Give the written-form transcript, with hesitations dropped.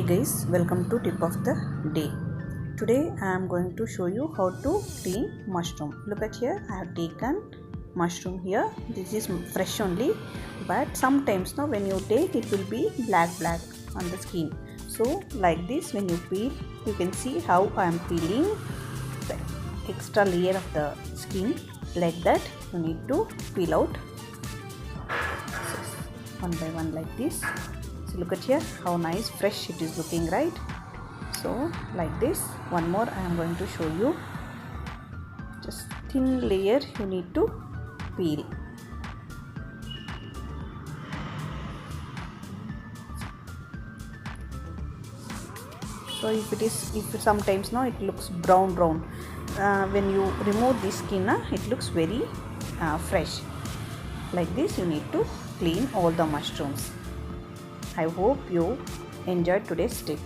Hey guys, welcome to tip of the day. Today I am going to show you how to clean mushroom. Look at here, I have taken mushroom here. This is fresh only, but sometimes now when you take it will be black on the skin. So like this, when you peel, you can see how I am peeling the extra layer of the skin. Like that you need to peel out one by one like this. So look at here how nice fresh it is looking, right? So like this, one more I am going to show you. Just thin layer you need to peel. So if sometimes now it looks brown when you remove this skin it looks very fresh. Like this you need to clean all the mushrooms. I hope you enjoyed today's tip.